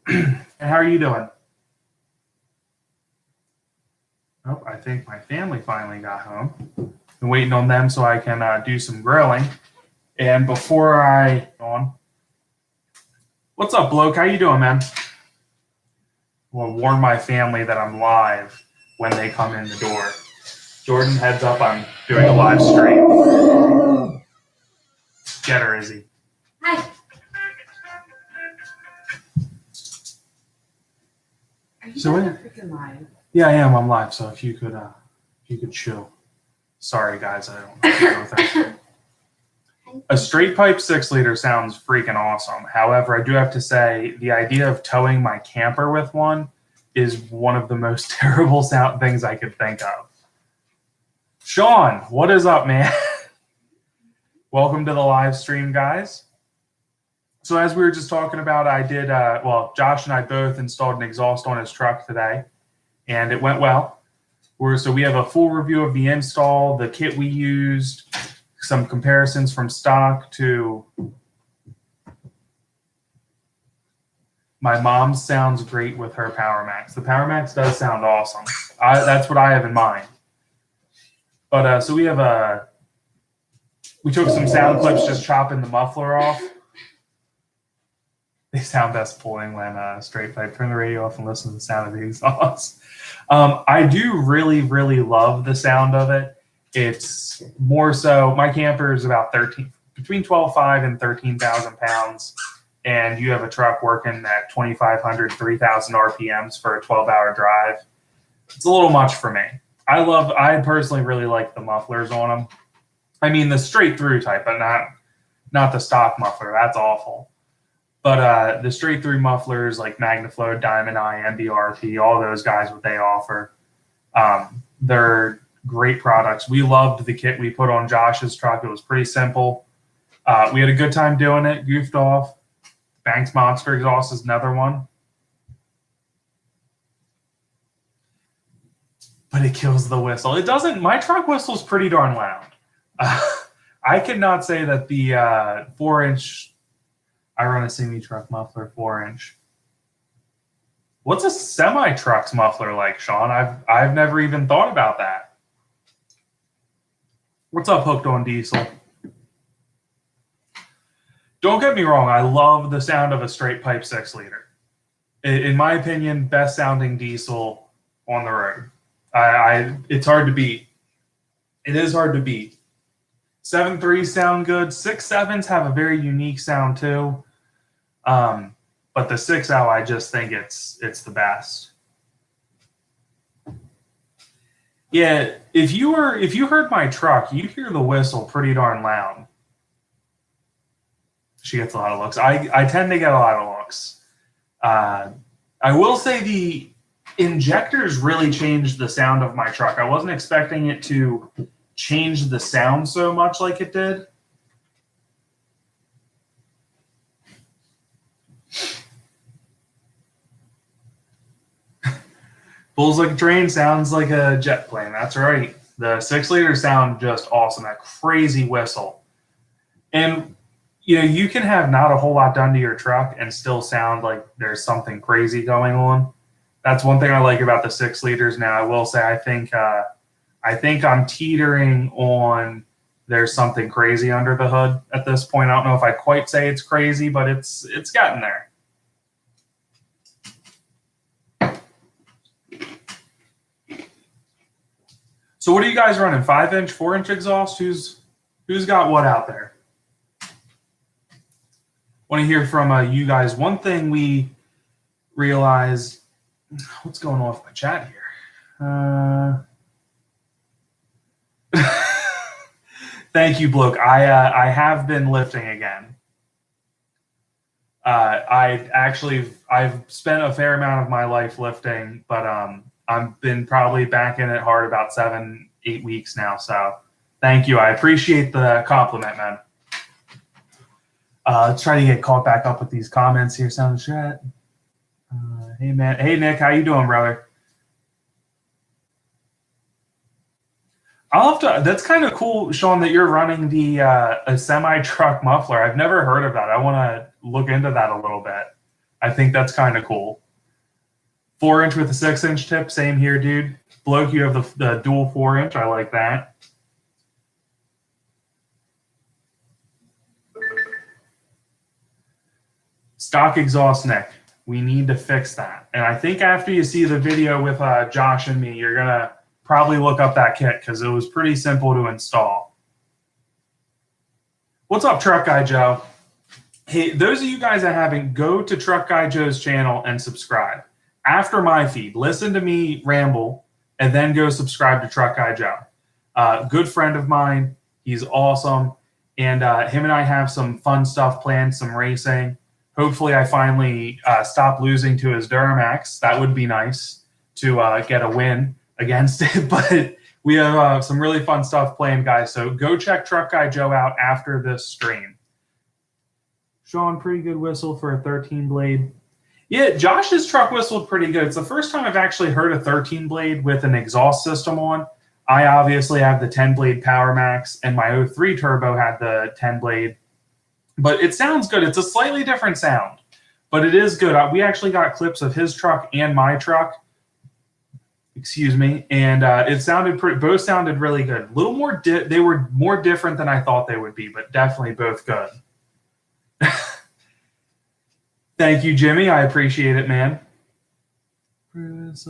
And how are you doing? Oh, I think my family finally got home. Been waiting on them so I can do some grilling. And before I on, what's up, bloke? How you doing, man? Well, warn my family that I'm live when they come in the door. Jordan, heads up, I'm doing a live stream. Get her, Izzy. Hi. Are you freaking live? Yeah, I am. I'm live. So if you could chill. Sorry, guys, I don't know with that. A straight pipe 6-liter sounds freaking awesome. However, I do have to say the idea of towing my camper with one is one of the most terrible things I could think of. Sean, what is up, man? Welcome to the live stream, guys. So as we were just talking about, I did, Josh and I both installed an exhaust on his truck today, and it went well. So we have a full review of the install, the kit we used, some comparisons from stock to my mom sounds great with her Power Max. The Power Max does sound awesome. That's what I have in mind. But so we took some sound clips just chopping the muffler off. They sound best pulling when straight pipe. Turn the radio off and listen to the sound of the exhaust. I do really, really love the sound of it. It's more so, my camper is about between 12,500 and 13,000 pounds. And you have a truck working at 2,500, 3,000 RPMs for a 12-hour drive. It's a little much for me. I personally really like the mufflers on them. I mean, the straight through type, but not the stock muffler. That's awful. But the straight through mufflers like MagnaFlow, Diamond Eye, MBRP, all those guys, what they offer, they're great products. We loved the kit we put on Josh's truck. It was pretty simple. We had a good time doing it, goofed off. Banks Monster exhaust is another one. But it kills the whistle. It doesn't, my truck whistle's pretty darn loud. I could not say that the 4-inch, I run a semi-truck muffler 4-inch. What's a semi-truck's muffler like, Sean? I've never even thought about that. What's up, Hooked on Diesel? Don't get me wrong, I love the sound of a straight pipe 6-liter. In my opinion, best sounding diesel on the road. It's hard to beat. It is hard to beat. 7.3s sound good. 6.7s have a very unique sound too. But the 6.0, I just think it's the best. Yeah, if you heard my truck, you hear the whistle pretty darn loud. She gets a lot of looks. I tend to get a lot of looks. I will say the injectors really changed the sound of my truck. I wasn't expecting it to change the sound so much like it did. Pulls like a train, sounds like a jet plane. That's right. The 6-liter sound just awesome. That crazy whistle. And you can have not a whole lot done to your truck and still sound like there's something crazy going on. That's one thing I like about the 6-liters. Now, I will say I think I'm teetering on there's something crazy under the hood at this point. I don't know if I quite say it's crazy, but it's gotten there. So what are you guys running? 5-inch, 4-inch exhaust? Who's got what out there? Want to hear from you guys. One thing we realized, what's going on with my chat here? Thank you, bloke. I have been lifting again. I've spent a fair amount of my life lifting, but I've been probably back in it hard about 7-8 weeks now. So thank you. I appreciate the compliment, man. Let's try to get caught back up with these comments here. Sound chat. Hey, man. Hey, Nick. How you doing, brother? That's kind of cool, Sean, that you're running a semi-truck muffler. I've never heard of that. I want to look into that a little bit. I think that's kind of cool. 4-inch with a 6-inch tip, same here, dude. Bloke, you have the dual 4-inch. I like that. Stock exhaust neck. We need to fix that. And I think after you see the video with Josh and me, you're going to probably look up that kit because it was pretty simple to install. What's up, Truck Guy Joe? Hey, those of you guys that haven't, go to Truck Guy Joe's channel and subscribe. After my feed, listen to me ramble, and then go subscribe to Truck Guy Joe. Good friend of mine. He's awesome. And him and I have some fun stuff planned, some racing. Hopefully, I finally stop losing to his Duramax. That would be nice to get a win against it. But we have some really fun stuff planned, guys. So go check Truck Guy Joe out after this stream. Sean, pretty good whistle for a 13-blade. Yeah, Josh's truck whistled pretty good. It's the first time I've actually heard a 13-blade with an exhaust system on. I obviously have the 10-blade Power Max, and my 03 Turbo had the 10-blade. But it sounds good. It's a slightly different sound, but it is good. We actually got clips of his truck and my truck. Excuse me. And it sounded both sounded really good. A little more, they were more different than I thought they would be, but definitely both good. Thank you, Jimmy. I appreciate it, man. Thanks.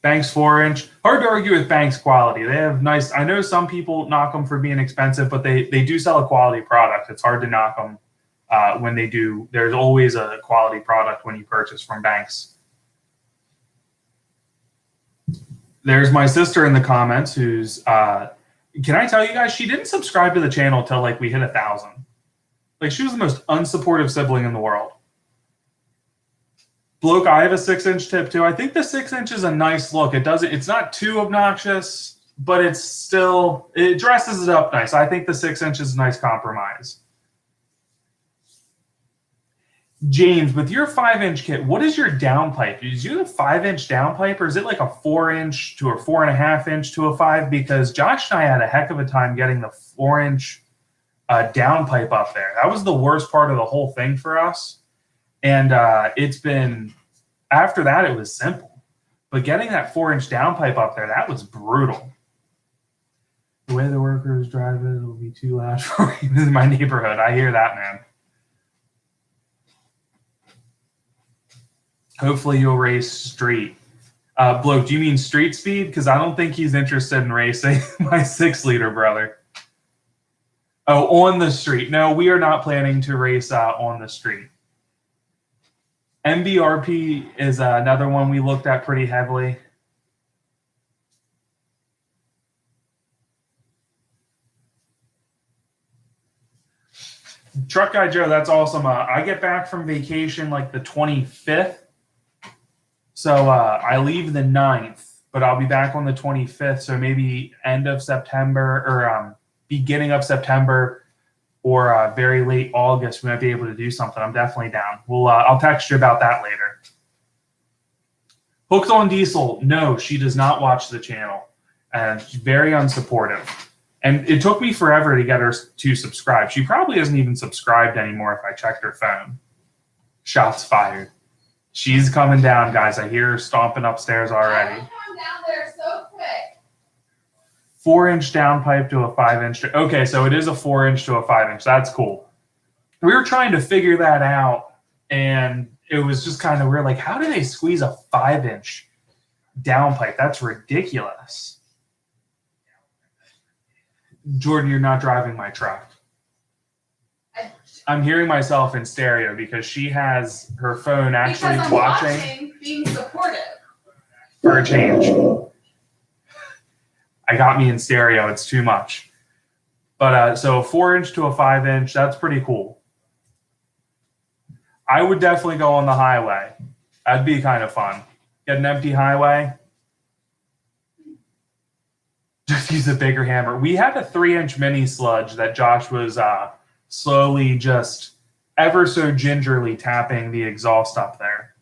Banks 4-inch. Hard to argue with Banks quality. They have nice. I know some people knock them for being expensive, but they do sell a quality product. It's hard to knock them when they do. There's always a quality product when you purchase from Banks. There's my sister in the comments who's. Can I tell you guys? She didn't subscribe to the channel till like we hit 1,000. Like she was the most unsupportive sibling in the world. Bloke, I have a 6-inch tip too. I think the 6-inch is a nice look. It's not too obnoxious, but it dresses it up nice. I think the 6-inch is a nice compromise. James, with your 5-inch kit, what is your downpipe? Is you a 5-inch downpipe, or is it like a 4-inch to a 4.5-inch to a 5? Because Josh and I had a heck of a time getting the 4-inch downpipe up there. That was the worst part of the whole thing for us. And it's been, after that, it was simple. But getting that 4-inch downpipe up there, that was brutal. The way the workers drive it will be too loud for you in my neighborhood. I hear that, man. Hopefully you'll race street. Bloke, do you mean street speed? Because I don't think he's interested in racing my 6-liter brother. Oh, on the street. No, we are not planning to race on the street. MBRP is another one we looked at pretty heavily. Truck Guy Joe, that's awesome. I get back from vacation like the 25th. So I leave the 9th, but I'll be back on the 25th. So maybe end of September or beginning of September. Or very late August, we might be able to do something. I'm definitely down. I'll text you about that later. Hooked on Diesel. No, she does not watch the channel. And she's very unsupportive. And it took me forever to get her to subscribe. She probably isn't even subscribed anymore if I checked her phone. Shots fired. She's coming down, guys. I hear her stomping upstairs already. I'm coming down there so quick. 4-inch downpipe to a 5-inch. Okay, so it is a 4-inch to a 5-inch. That's cool. We were trying to figure that out, and it was just kind of weird. Like, how do they squeeze a 5-inch downpipe? That's ridiculous. Jordan, you're not driving my truck. I'm hearing myself in stereo because she has her phone actually because I'm watching, being supportive. For a change. I got me in stereo. It's too much. But so a 4-inch to a 5-inch, that's pretty cool. I would definitely go on the highway. That'd be kind of fun. Get an empty highway. Just use a bigger hammer. We had a 3-inch mini sludge that Josh was slowly just ever so gingerly tapping the exhaust up there.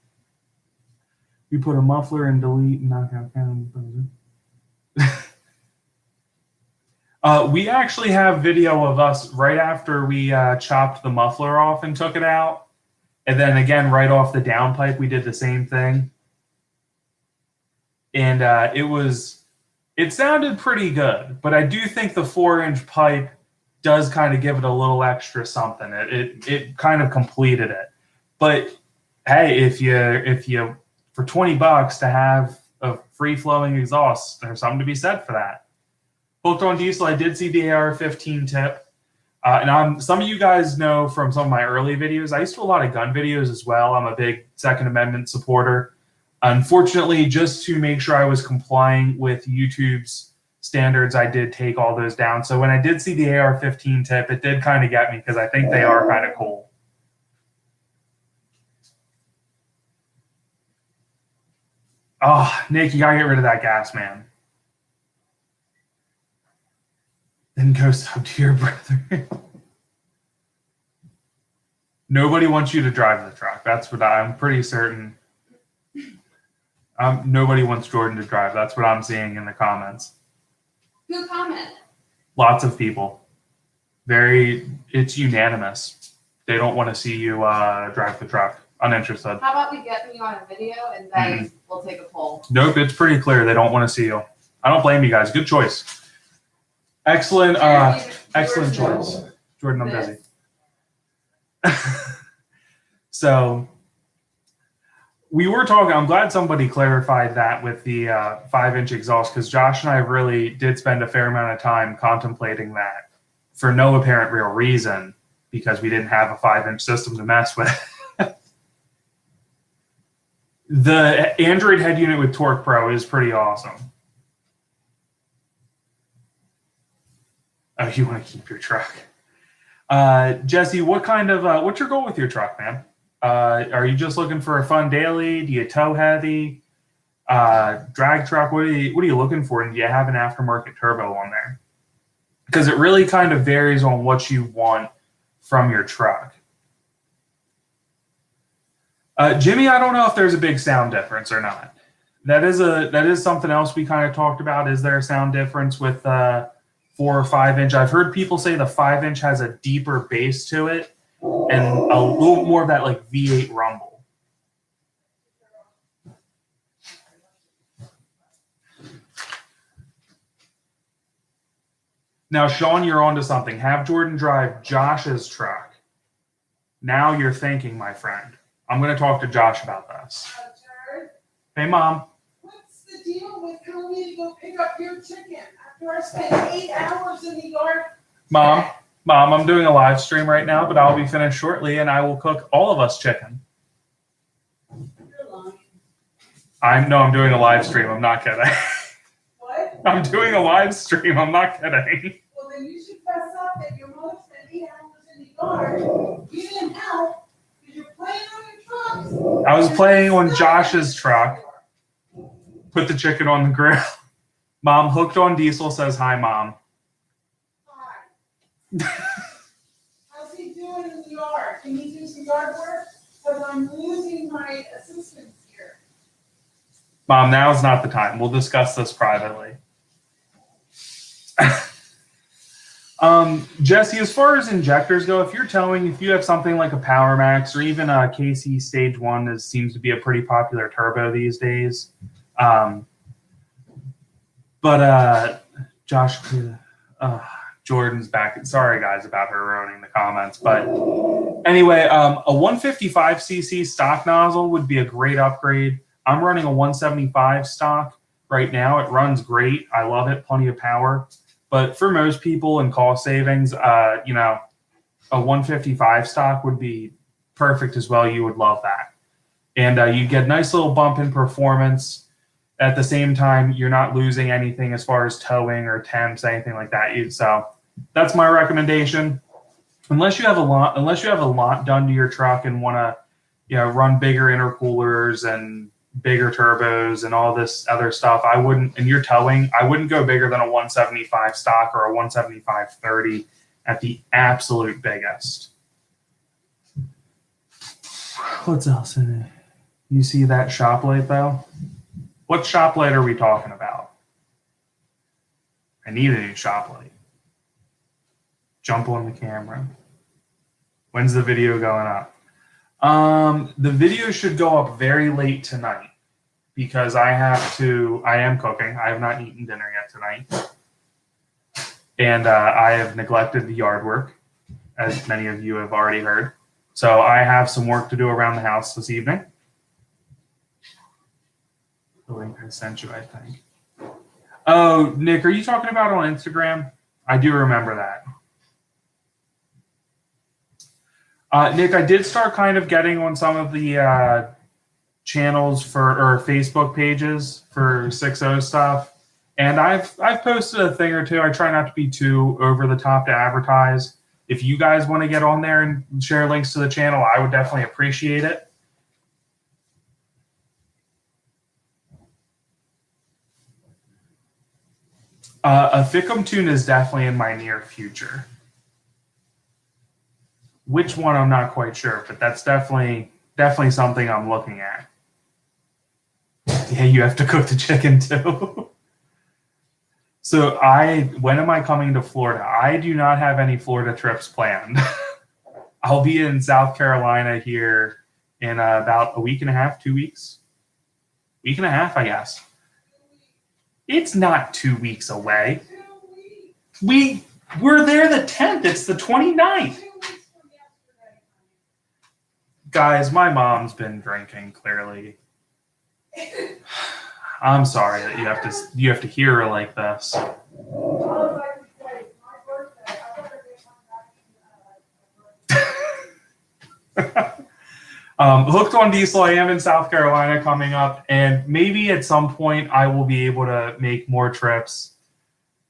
We put a muffler and delete and knock out kind of. We actually have video of us right after we chopped the muffler off and took it out. And then again, right off the downpipe, we did the same thing. And it sounded pretty good, but I do think the 4-inch pipe does kind of give it a little extra something. It kind of completed it. But hey, if you for $20 to have a free flowing exhaust, there's something to be said for that. Hooked on Diesel, I did see the AR-15 tip. And some of you guys know from some of my early videos, I used to do a lot of gun videos as well. I'm a big Second Amendment supporter. Unfortunately, just to make sure I was complying with YouTube's standards, I did take all those down. So when I did see the AR-15 tip, it did kind of get me because I think they are kind of cool. Oh, Nick, you gotta get rid of that gas, man. Then go sub to your brother. Nobody wants you to drive the truck. That's what I'm pretty certain. Nobody wants Jordan to drive. That's what I'm seeing in the comments. Who commented? Lots of people. It's unanimous. They don't want to see you drive the truck. Uninterested. How about we get me on a video and then we'll take a poll? Nope, it's pretty clear. They don't want to see you. I don't blame you guys. Good choice. Excellent, excellent choice. Jordan, I'm busy. So we were talking, I'm glad somebody clarified that with the 5-inch exhaust, because Josh and I really did spend a fair amount of time contemplating that for no apparent real reason, because we didn't have a 5-inch system to mess with. The Android head unit with Torque Pro is pretty awesome. Oh, you want to keep your truck. Jesse, what's your goal with your truck, man? Are you just looking for a fun daily? Do you tow heavy? Drag truck? What are you looking for? And do you have an aftermarket turbo on there? Because it really kind of varies on what you want from your truck. Jimmy, I don't know if there's a big sound difference or not. That is something else we kind of talked about. Is there a sound difference with 4 or 5-inch? I've heard people say the 5-inch has a deeper bass to it and a little more of that like V8 rumble. Now, Sean, you're onto something. Have Jordan drive Josh's truck. Now you're thinking, my friend. I'm going to talk to Josh about this. Hey, Mom. What's the deal with telling me to go pick up your chicken after I spent 8 hours in the yard? Mom, I'm doing a live stream right now, but I'll be finished shortly, and I will cook all of us chicken. You're lying. I'm doing a live stream. I'm not kidding. What? I'm doing a live stream. I'm not kidding. Well, then you should fess up that your mother spent 8 hours in the yard. You didn't help because you're playing on your trucks. I was playing on Josh's truck. Put the chicken on the grill. Mom, Hooked on Diesel says hi, Mom. Hi. How's he doing in the yard? Can he do some yard work? Because I'm losing my assistance here. Mom, now is not the time. We'll discuss this privately. Jesse, as far as injectors go, if you have something like a Power Max or even a KC Stage 1, that seems to be a pretty popular turbo these days. Josh, Jordan's back. Sorry, guys, about her ruining the comments. But anyway, a 155cc stock nozzle would be a great upgrade. I'm running a 175 stock right now. It runs great. I love it. Plenty of power. But for most people in cost savings, a 155 stock would be perfect as well. You would love that. And you get a nice little bump in performance. At the same time, you're not losing anything as far as towing or temps, anything like that. So that's my recommendation. Unless you have a lot done to your truck and want to, run bigger intercoolers and bigger turbos and all this other stuff, and you're towing, I wouldn't go bigger than a 175 stock or a 175/30 at the absolute biggest. What's else in it? You see that shop light though? What shop light are we talking about? I need a new shop light. Jump on the camera. When's the video going up? The video should go up very late tonight because I am cooking. I have not eaten dinner yet tonight. And I have neglected the yard work, as many of you have already heard. So I have some work to do around the house this evening. The link I sent you, I think. Oh, Nick, are you talking about on Instagram? I do remember that. Nick, I did start kind of getting on some of the channels or Facebook pages for 6.0 stuff. And I've posted a thing or two. I try not to be too over the top to advertise. If you guys want to get on there and share links to the channel, I would definitely appreciate it. A Thickum tune is definitely in my near future. Which one, I'm not quite sure, but that's definitely something I'm looking at. Yeah, you have to cook the chicken too. So when am I coming to Florida? I do not have any Florida trips planned. I'll be in South Carolina here in about a week and a half, 2 weeks. Week and a half, I guess. It's not 2 weeks away. We're there the 10th. It's the 29th. Guys, my mom's been drinking, clearly. I'm sorry that you have to hear her like this. Hooked on Diesel, I am in South Carolina coming up, and maybe at some point I will be able to make more trips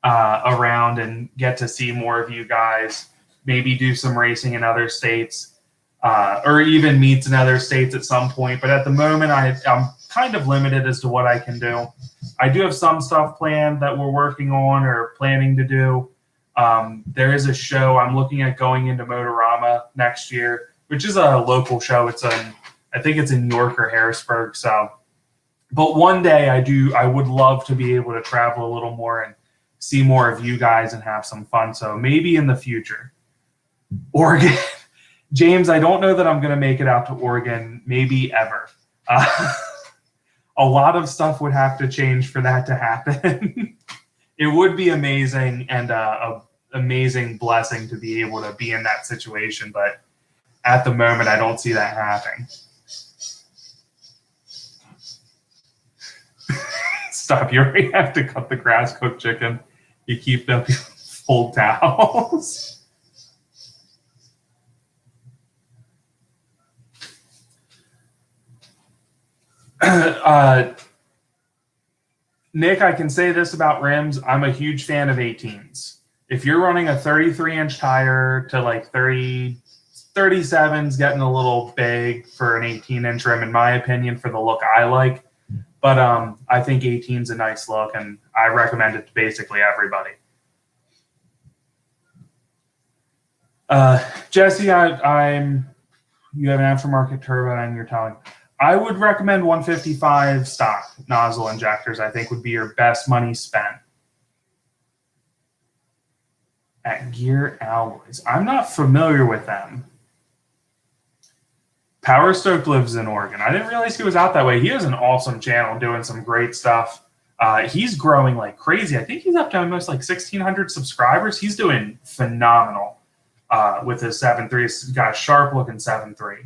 around and get to see more of you guys. Maybe do some racing in other states, or even meets in other states at some point. But at the moment, I'm kind of limited as to what I can do. I do have some stuff planned that we're working on or planning to do. There is a show I'm looking at going into Motorama next year, which is a local show. I think it's in York or Harrisburg. So, but one day I would love to be able to travel a little more and see more of you guys and have some fun. So maybe in the future. Oregon. James, I don't know that I'm going to make it out to Oregon, maybe ever. A lot of stuff would have to change for that to happen. It would be amazing and an amazing blessing to be able to be in that situation. But at the moment, I don't see that happening. Stop. You already have to cut the grass cooked chicken. You keep them full towels. Nick, I can say this about rims. I'm a huge fan of 18s. If you're running a 33-inch tire to like 37's getting a little big for an 18-inch rim, in my opinion, for the look I like. But I think 18's a nice look, and I recommend it to basically everybody. Jesse, you have an aftermarket turbo and you're telling. I would recommend 155 stock nozzle injectors. I think would be your best money spent. At Gear Alloys. I'm not familiar with them. Powerstroke lives in Oregon. I didn't realize he was out that way. He has an awesome channel doing some great stuff. He's growing like crazy. I think he's up to almost like 1,600 subscribers. He's doing phenomenal with his 7.3. He's got a sharp looking 7.3.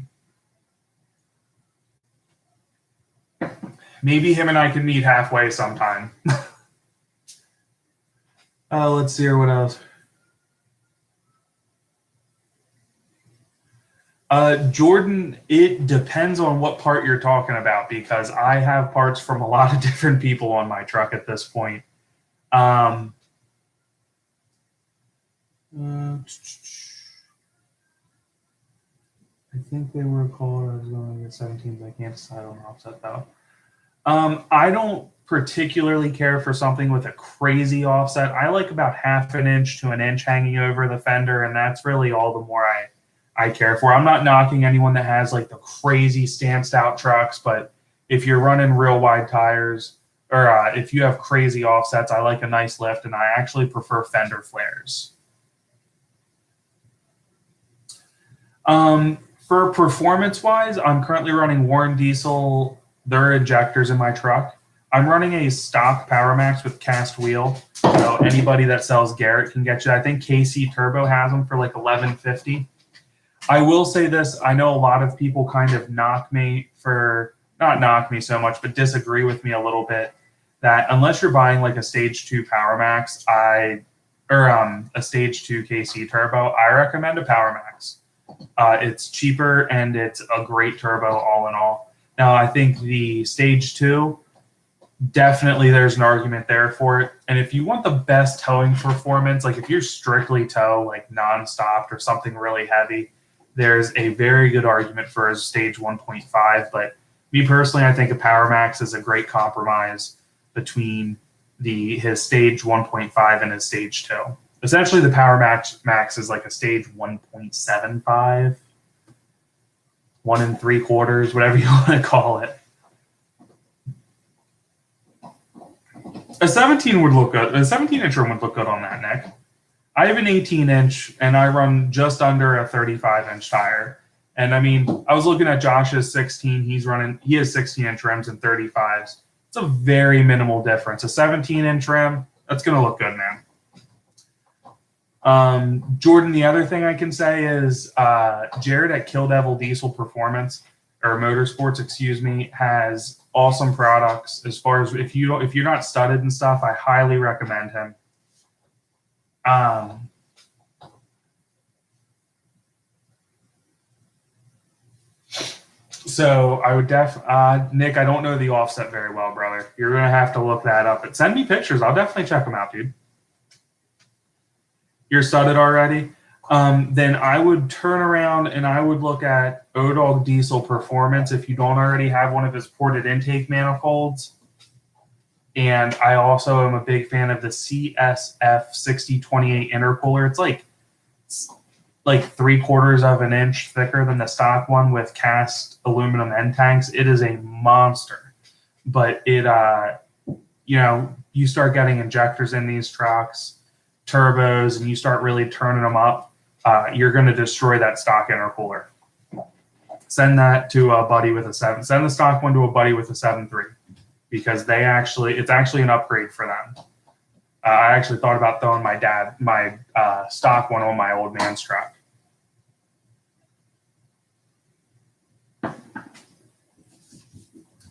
Maybe him and I can meet halfway sometime. Let's see here. What else? Jordan, it depends on what part you're talking about because I have parts from a lot of different people on my truck at this point. I think they were called, I was going to get 17s. I can't decide on the offset though. I don't particularly care for something with a crazy offset. I like about 1/2 inch to 1 inch hanging over the fender, and that's really all the more I care for. I'm not knocking anyone that has like the crazy stanced out trucks, but if you're running real wide tires or if you have crazy offsets, I like a nice lift, and I actually prefer fender flares. For performance-wise, I'm currently running Warren Diesel. Their injectors in my truck. I'm running a stock Power Max with cast wheel. So anybody that sells Garrett can get you. I think KC Turbo has them for like $11.50. I will say this. I know a lot of people kind of not knock me so much, but disagree with me a little bit that unless you're buying like a stage 2 Power Max, a stage 2 KC Turbo, I recommend a Power Max. It's cheaper and it's a great turbo all in all. Now, I think the stage 2, definitely there's an argument there for it. And if you want the best towing performance, like if you're strictly tow, like non-stop or something really heavy, there's a very good argument for a stage 1.5. But me personally, I think a Power Max is a great compromise between his stage 1.5 and his stage 2. Essentially, the Power Max is like a stage 1.75, 1 3/4, whatever you want to call it. A 17 would look good. A 17-inch rim would look good on that, Nick. I have an 18-inch, and I run just under a 35-inch tire. And, I mean, I was looking at Josh's 16. He has 16-inch rims and 35s. It's a very minimal difference. A 17-inch rim, that's going to look good, man. Jordan, the other thing I can say is Jared at Kill Devil Diesel Performance, or Motorsports, excuse me, has awesome products. As far as if you're not studded and stuff, I highly recommend him. So I would Nick, I don't know the offset very well, brother. You're gonna have to look that up. But send me pictures. I'll definitely check them out, dude. You're studded already? Then I would turn around and I would look at ODog Diesel Performance if you don't already have one of his ported intake manifolds. And I also am a big fan of the CSF 6028 intercooler. It's like 3/4 of an inch thicker than the stock one with cast aluminum end tanks. It is a monster. But it, you start getting injectors in these trucks, turbos, and you start really turning them up, you're going to destroy that stock intercooler. Send that to a buddy with a 7. Send the stock one to a buddy with a 7.3 because it's actually an upgrade for them. I actually thought about throwing my stock one on my old man's truck.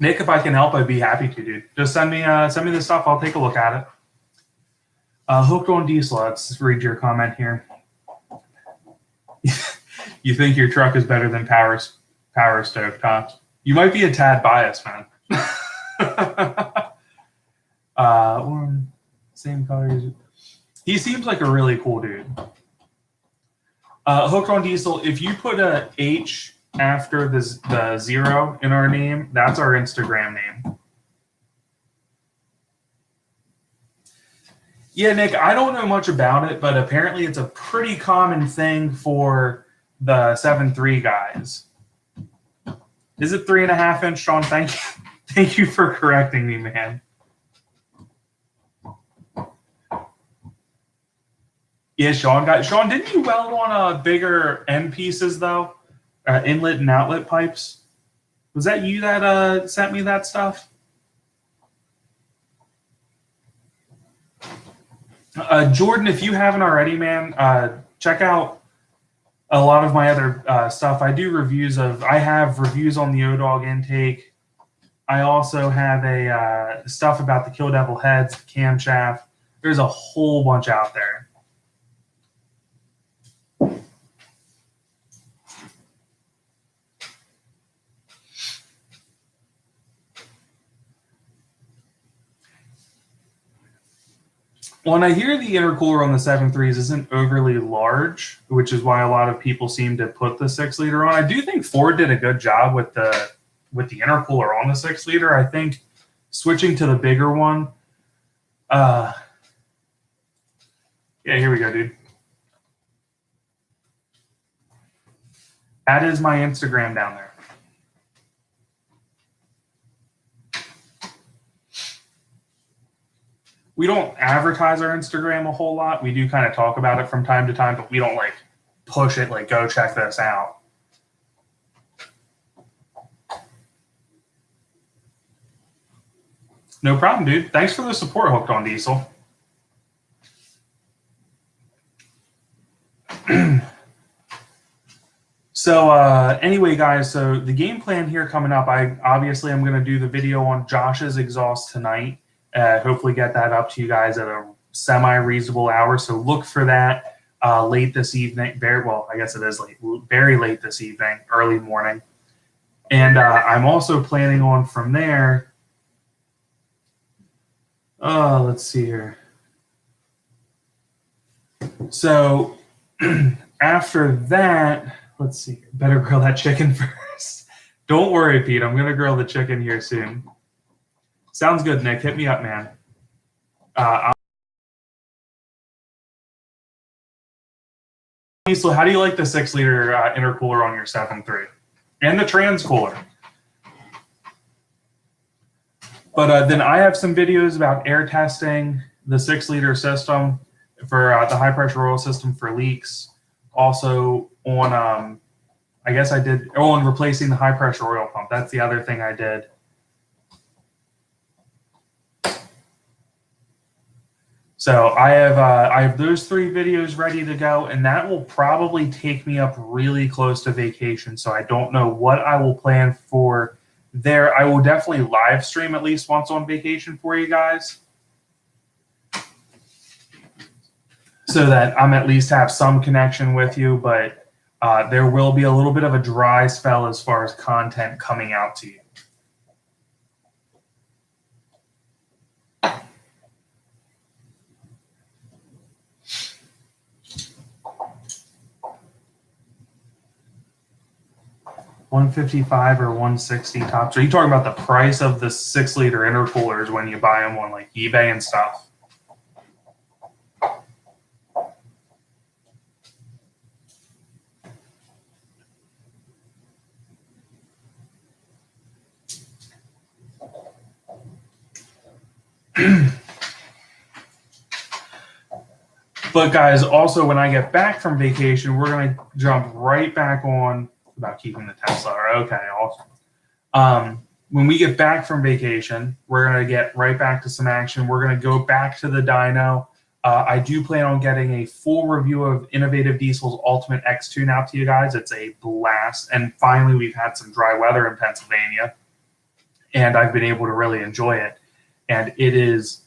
Nick, if I can help, I'd be happy to, dude. Just send me the stuff. I'll take a look at it. Hooked on Diesel. Let's read your comment here. You think your truck is better than powerstroke, huh? You might be a tad biased, man. Same colors. He seems like a really cool dude. Hooked on Diesel. If you put a H after the 0 in our name, that's our Instagram name. Yeah, Nick, I don't know much about it, but apparently it's a pretty common thing for the 7.3 guys. Is it 3.5 inch, Sean? Thank you for correcting me, man. Yeah, Sean, didn't you weld on bigger end pieces though? Inlet and outlet pipes. Was that you that sent me that stuff? Jordan, if you haven't already, man, check out a lot of my other stuff. I have reviews on the ODog intake. I also have stuff about the Kill Devil heads, the camshaft. There's a whole bunch out there. When I hear the intercooler on the 7.3s isn't overly large, which is why a lot of people seem to put the 6-liter on. I do think Ford did a good job with the intercooler on the 6-liter. I think switching to the bigger one. Yeah, here we go, dude. That is my Instagram down there. We don't advertise our Instagram a whole lot. We do kind of talk about it from time to time, but we don't push it go check this out. No problem, dude. Thanks for the support, Hooked on Diesel. So anyway, guys, so the game plan here coming up, I'm going to do the video on Josh's exhaust tonight. Hopefully get that up to you guys at a semi-reasonable hour. So look for that late this evening. I guess it is late. Very late this evening, early morning. And I'm also planning on from there. Let's see here. So after that, let's see. Better grill that chicken first. Don't worry, Pete. I'm going to grill the chicken here soon. Sounds good, Nick. Hit me up, man. So how do you like the 6-liter intercooler on your 7.3 and the trans cooler? But then I have some videos about air testing the 6-liter system for the high pressure oil system for leaks. Also on, I guess I did, on replacing the high pressure oil pump. That's the other thing I did. So I have those 3 videos ready to go, and that will probably take me up really close to vacation. So I don't know what I will plan for there. I will definitely live stream at least once on vacation for you guys, so that I'm at least have some connection with you. But there will be a little bit of a dry spell as far as content coming out to you. $155 or $160 tops. Are you talking about the price of the 6-liter intercoolers when you buy them on like eBay and stuff? But guys, also when I get back from vacation, we're going to jump right back on about keeping the Tesla. Okay, awesome. When we get back from vacation, we're going to get right back to some action. We're going to go back to the dyno. I do plan on getting a full review of Innovative Diesel's Ultimate X Tune out to you guys. It's a blast. And finally, we've had some dry weather in Pennsylvania, and I've been able to really enjoy it. And it is,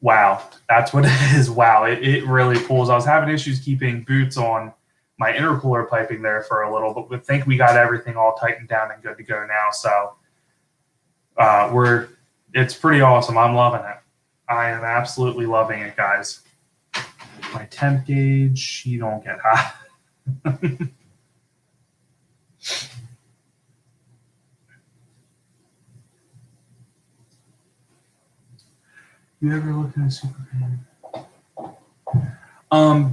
wow, that's what it is. Wow, it really pulls. I was having issues keeping boots on my intercooler piping there for a little, but we think we got everything all tightened down and good to go now. So it's pretty awesome. I'm loving it. I am absolutely loving it, guys. My temp gauge, you don't get hot. You ever looked into Superman?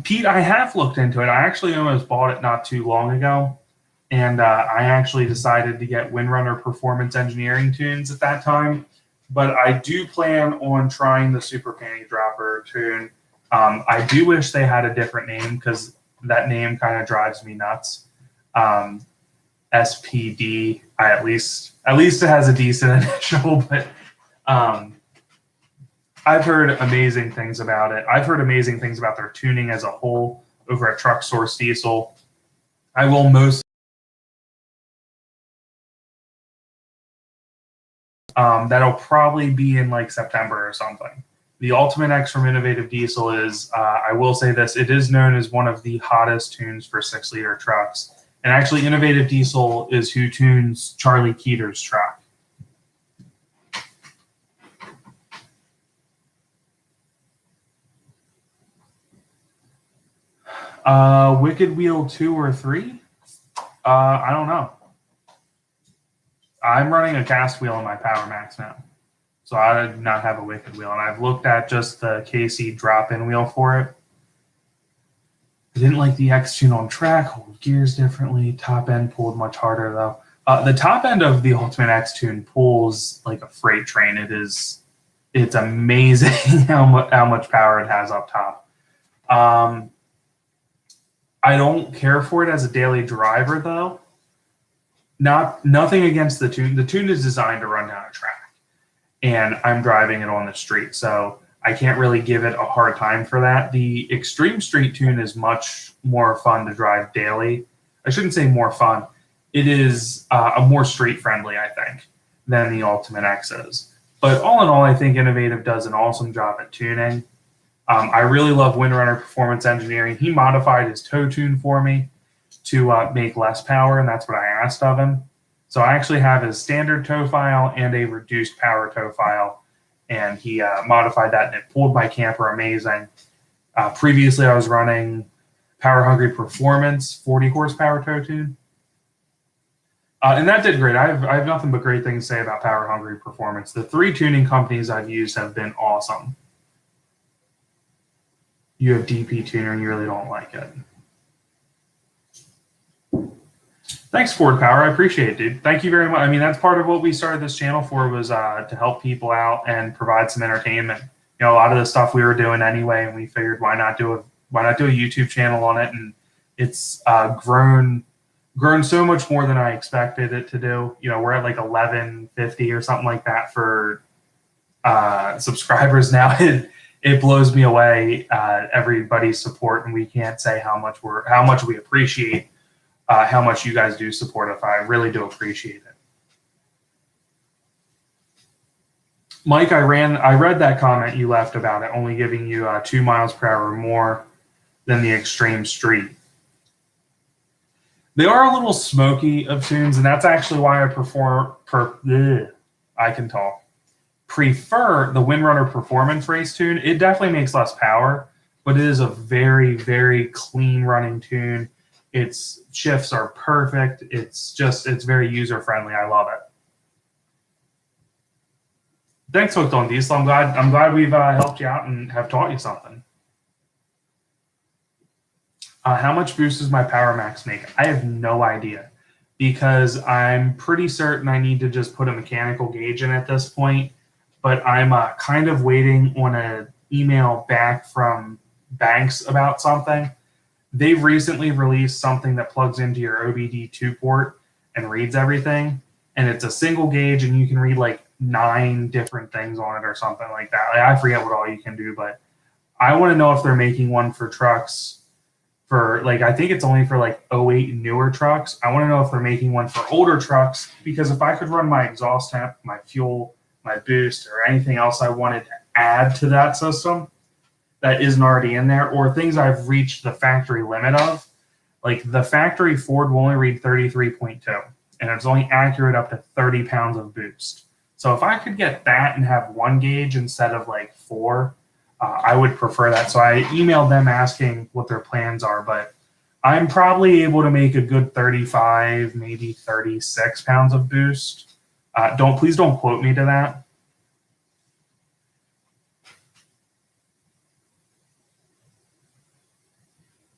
Pete, I have looked into it. I actually almost bought it not too long ago, and I actually decided to get Windrunner Performance Engineering tunes at that time. But I do plan on trying the Super Panty Dropper tune. I do wish they had a different name because that name kind of drives me nuts. SPD, at least it has a decent initial, but I've heard amazing things about it. I've heard amazing things about their tuning as a whole over at Truck Source Diesel. I will that'll probably be in like September or something. The Ultimate X from Innovative Diesel is, I will say this, it is known as one of the hottest tunes for 6-liter trucks. And actually, Innovative Diesel is who tunes Charlie Keeter's truck. Wicked Wheel 2 or 3? I don't know. I'm running a cast wheel in my Power Max now. So I do not have a Wicked Wheel. And I've looked at just the KC drop-in wheel for it. I didn't like the X-Tune on track, hold gears differently. Top end pulled much harder though. The top end of the Ultimate X-Tune pulls like a freight train. It's amazing how much power it has up top. I don't care for it as a daily driver though. Nothing against the tune. The tune is designed to run down a track. and I'm driving it on the street. So I can't really give it a hard time for that. The Extreme Street Tune is much more fun to drive daily. I shouldn't say more fun. It is a more street friendly, I think, than the Ultimate X is. But all in all, I think Innovative does an awesome job at tuning. I really love Windrunner Performance Engineering. He modified his toe tune for me to make less power, and that's what I asked of him. So I actually have his standard toe file and a reduced power toe file, and he modified that, and it pulled my camper amazing. Previously, I was running Power Hungry Performance 40 horsepower toe tune, and that did great. I have nothing but great things to say about Power Hungry Performance. The 3 tuning companies I've used have been awesome. You have DP Tuner and you really don't like it. Thanks, Ford Power. I appreciate it, dude. Thank you very much. I mean, that's part of what we started this channel for, was to help people out and provide some entertainment. You know, a lot of the stuff we were doing anyway, and we figured why not do a YouTube channel on it, and it's grown so much more than I expected it to do. You know, we're at like 1150 or something like that for subscribers now. It blows me away, everybody's support, and we can't say how much we appreciate how much you guys do support us. I really do appreciate it. Mike, I read that comment you left about it only giving you 2 miles per hour more than the Extreme Street. They are a little smoky of tunes, and that's actually why I prefer the Windrunner Performance Race tune. It definitely makes less power, but it is a very, very clean running tune. Its shifts are perfect. It's very user friendly. I love it. Thanks, Hooked on Diesel. I'm glad we've helped you out and have taught you something. How much boost does my Power Max make? I have no idea, because I'm pretty certain I need to just put a mechanical gauge in at this point. But I'm kind of waiting on an email back from Banks about something. They've recently released something that plugs into your OBD2 port and reads everything. And it's a single gauge, and you can read like 9 different things on it or something like that. I forget what all you can do, but I want to know if they're making one for trucks for I think it's only for like 08 newer trucks. I want to know if they're making one for older trucks, because if I could run my exhaust temp, my fuel, my boost, or anything else I wanted to add to that system that isn't already in there, or things I've reached the factory limit of, like the factory Ford will only read 33.2, and it's only accurate up to 30 pounds of boost. So if I could get that and have 1 gauge instead of like 4, I would prefer that. So I emailed them asking what their plans are, but I'm probably able to make a good 35, maybe 36 pounds of boost. Please don't quote me to that.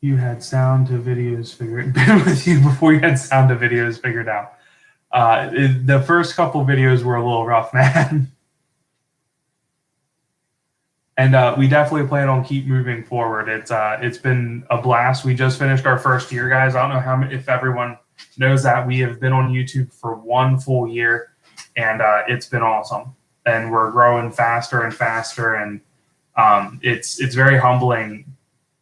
You had sound to videos figured. Been with you before you had sound to videos figured out. The first couple videos were a little rough, man. And we definitely plan on keep moving forward. It's been a blast. We just finished our first year, guys. I don't know if everyone knows that we have been on YouTube for 1 full year. And it's been awesome, and we're growing faster and faster, and it's very humbling,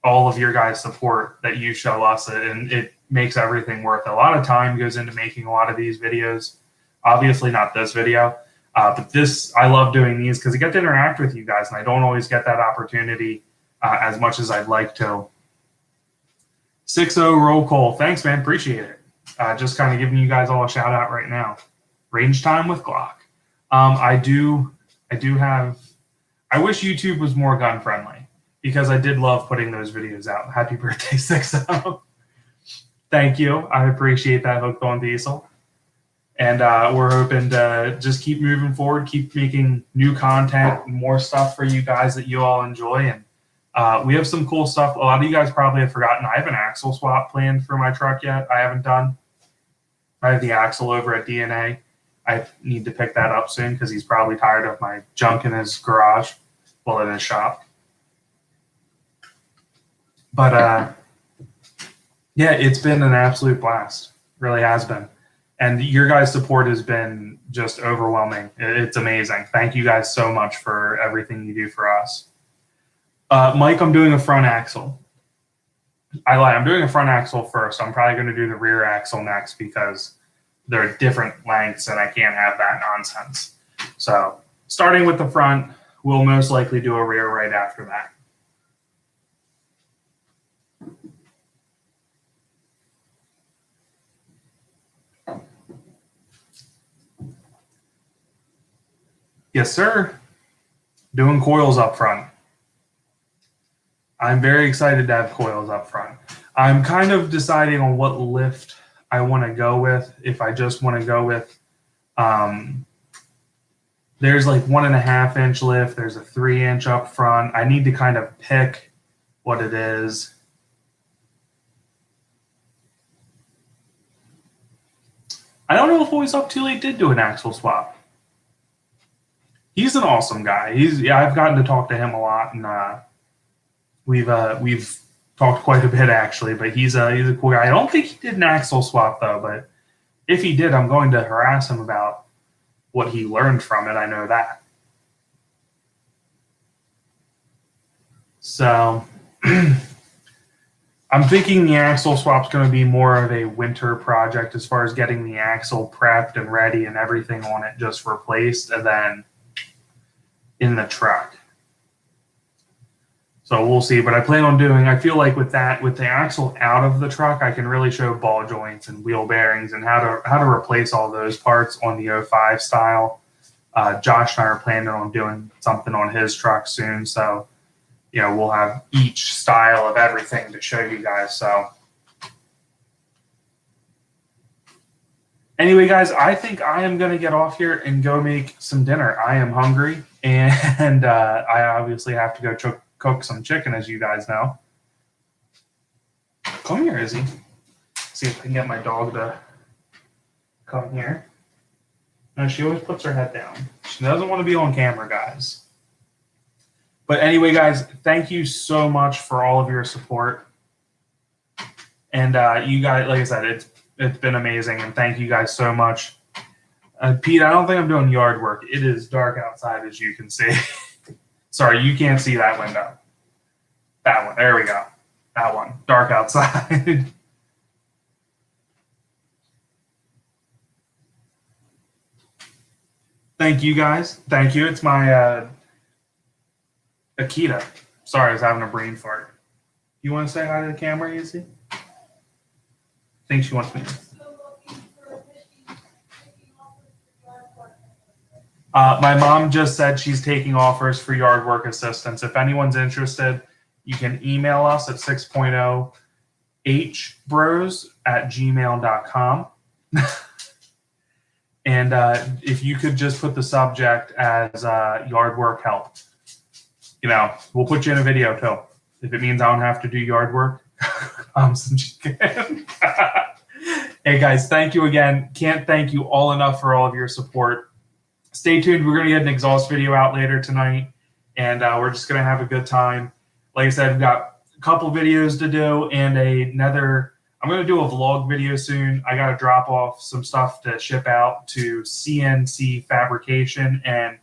all of your guys' support that you show us, and it makes everything worth it. A lot of time goes into making a lot of these videos. Obviously not this video, but I love doing these because I get to interact with you guys, and I don't always get that opportunity as much as I'd like to. 6-0 roll call. Thanks, man. Appreciate it. Just kind of giving you guys all a shout out right now. Range time with Glock. I wish YouTube was more gun friendly, because I did love putting those videos out. Happy birthday, 6-0. Thank you. I appreciate that, Hooked on Diesel. And we're hoping to just keep moving forward, keep making new content, more stuff for you guys that you all enjoy. And we have some cool stuff. A lot of you guys probably have forgotten, I have an axle swap planned for my truck yet. I haven't done. I have the axle over at DNA. I need to pick that up soon, because he's probably tired of my junk in his garage, well, in his shop. But yeah, it's been an absolute blast. Really has been. And your guys' support has been just overwhelming. It's amazing. Thank you guys so much for everything you do for us. Mike, I'm doing a front axle. I lie. I'm doing a front axle first. I'm probably going to do the rear axle next because they're different lengths and I can't have that nonsense. So starting with the front, we'll most likely do a rear right after that. Yes, sir. Doing coils up front. I'm very excited to have coils up front. I'm kind of deciding on what lift I want to go with. If I just want to go with, there's like 1.5 inch lift. There's a 3 inch up front. I need to kind of pick what it is. I don't know if Always Up Too Late did do an axle swap. He's an awesome guy. I've gotten to talk to him a lot, and we've talked quite a bit actually. But he's a cool guy. I don't think he did an axle swap though. But if he did, I'm going to harass him about what he learned from it. I know that. So I'm thinking the axle swap's going to be more of a winter project as far as getting the axle prepped and ready and everything on it just replaced, and then in the truck. So we'll see, but I plan on doing, I feel like with the axle out of the truck, I can really show ball joints and wheel bearings and how to replace all those parts on the 05 style. Josh and I are planning on doing something on his truck soon. So, we'll have each style of everything to show you guys. So anyway, guys, I think I am going to get off here and go make some dinner. I am hungry, and I obviously have to go cook some chicken, as you guys know. Come here, Izzy. See if I can get my dog to come here. No, she always puts her head down. She doesn't want to be on camera, guys. But anyway, guys, thank you so much for all of your support. And you guys, like I said, it's been amazing, and thank you guys so much. Pete, I don't think I'm doing yard work. It is dark outside, as you can see. Sorry, you can't see that window. That one. There we go. That one. Dark outside. Thank you, guys. Thank you. It's my Akita. Sorry, I was having a brain fart. You want to say hi to the camera, Izzy? I think she wants me to. My mom just said she's taking offers for yard work assistance. If anyone's interested, you can email us at 6.0hbros@gmail.com. And if you could just put the subject as yard work help, we'll put you in a video too. If it means I don't have to do yard work, some chicken. Hey guys, thank you again. Can't thank you all enough for all of your support. Stay tuned. We're going to get an exhaust video out later tonight, and we're just going to have a good time. Like I said, we've got a couple videos to do and another. I'm going to do a vlog video soon. I got to drop off some stuff to ship out to CNC Fabrication and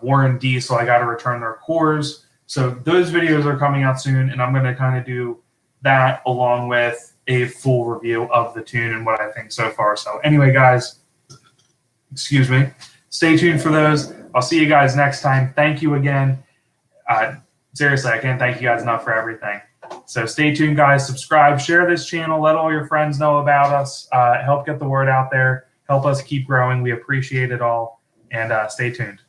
Warren Diesel. I got to return their cores. So those videos are coming out soon, and I'm going to kind of do that along with a full review of the tune and what I think so far. So anyway, guys, excuse me. Stay tuned for those. I'll see you guys next time. Thank you again. Seriously, I can't thank you guys enough for everything. So stay tuned, guys. Subscribe, share this channel. Let all your friends know about us. Help get the word out there. Help us keep growing. We appreciate it all. And stay tuned.